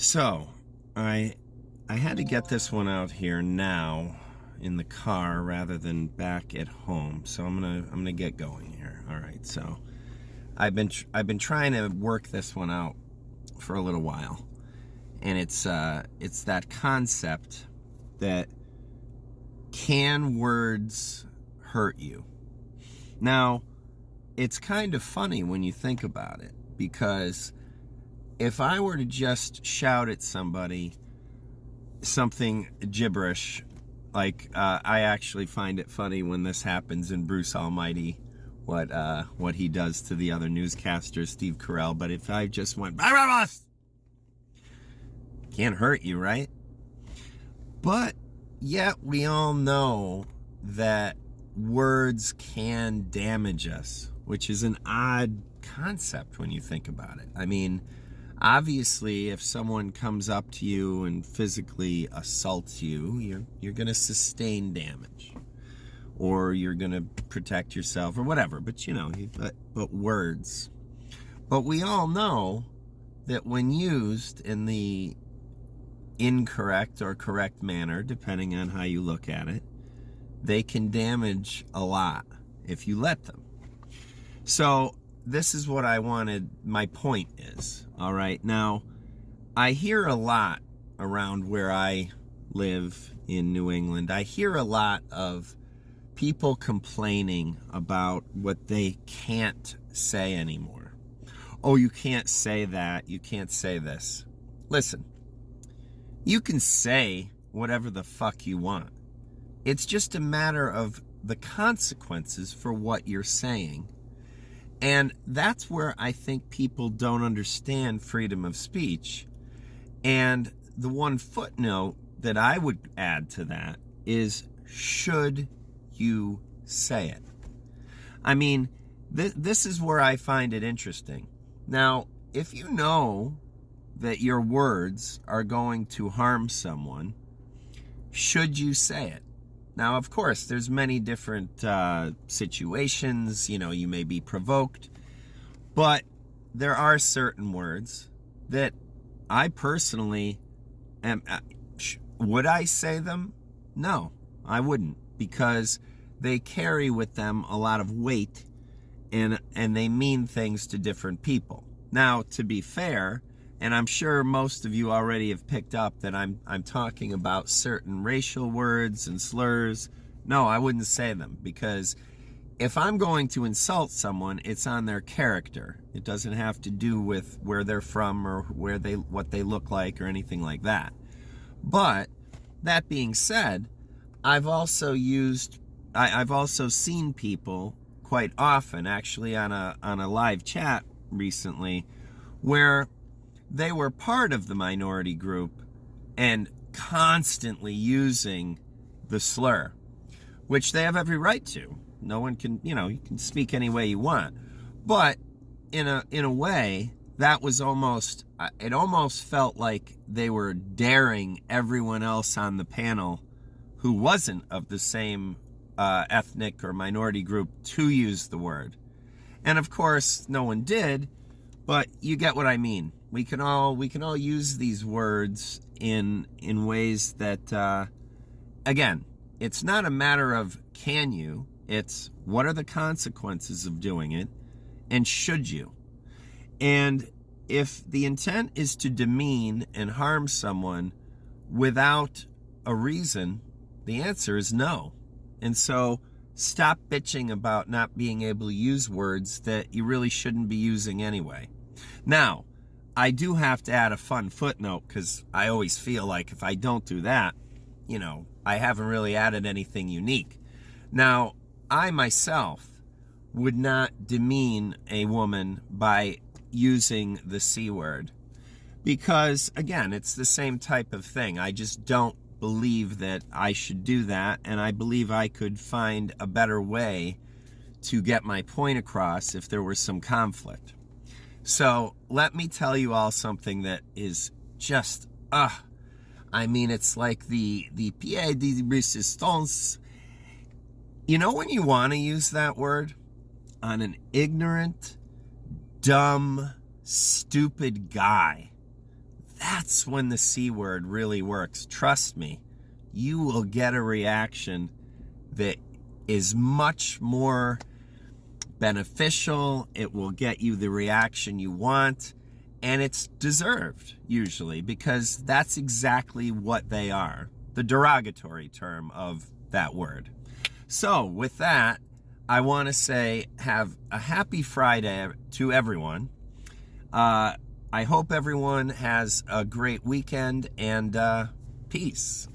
So, I had to get this one out here now in the car rather than back at home. So I'm gonna get going here. All right. So I've been trying to work this one out for a little while, and it's that concept that can words hurt you? Now, it's kind of funny when you think about it, because if I were to just shout at somebody something gibberish, like I actually find it funny when this happens in Bruce Almighty, what he does to the other newscaster, Steve Carell. But if I just went, can't hurt you, right? But yet we all know that words can damage us, which is an odd concept when you think about it. I mean, obviously, if someone comes up to you and physically assaults you, you're going to sustain damage, or you're going to protect yourself, or whatever. But but words. But we all know that when used in the incorrect or correct manner, depending on how you look at it, they can damage a lot if you let them. So this is what I wanted, my point is, all right? Now, I hear a lot around where I live in New England. I hear a lot of people complaining about what they can't say anymore. Oh, you can't say that. You can't say this. Listen, you can say whatever the fuck you want. It's just a matter of the consequences for what you're saying. And that's where I think people don't understand freedom of speech. And the one footnote that I would add to that is, should you say it? I mean, this is where I find it interesting. Now, if you know that your words are going to harm someone, should you say it? Now, of course, there's many different situations. You may be provoked, but there are certain words that I personally am. Would I say them? No, I wouldn't, because they carry with them a lot of weight, and they mean things to different people. Now, to be fair, and I'm sure most of you already have picked up that I'm talking about certain racial words and slurs. No, I wouldn't say them, because if I'm going to insult someone, it's on their character. It doesn't have to do with where they're from or what they look like or anything like that. But that being said, I've also seen people quite often, actually on a live chat recently, where they were part of the minority group and constantly using the slur, which they have every right to. No one can, you can speak any way you want. But in a way, that was it almost felt like they were daring everyone else on the panel who wasn't of the same ethnic or minority group to use the word. And of course, no one did, but you get what I mean. We can all use these words in ways that, again, it's not a matter of can you, it's what are the consequences of doing it, and should you? And if the intent is to demean and harm someone without a reason, the answer is no. And so stop bitching about not being able to use words that you really shouldn't be using anyway. Now, I do have to add a fun footnote, because I always feel like if I don't do that, I haven't really added anything unique. Now, I myself would not demean a woman by using the C word, because, again, it's the same type of thing. I just don't believe that I should do that, and I believe I could find a better way to get my point across if there was some conflict. So let me tell you all something that is just, it's like the pied de resistance. When you want to use that word on an ignorant, dumb, stupid guy, that's when the C word really works. Trust me, you will get a reaction that is much more beneficial. It will get you the reaction you want, and it's deserved usually, because that's exactly what they are, the derogatory term of that word. So with that, I want to say have a happy Friday to everyone. I hope everyone has a great weekend, and peace.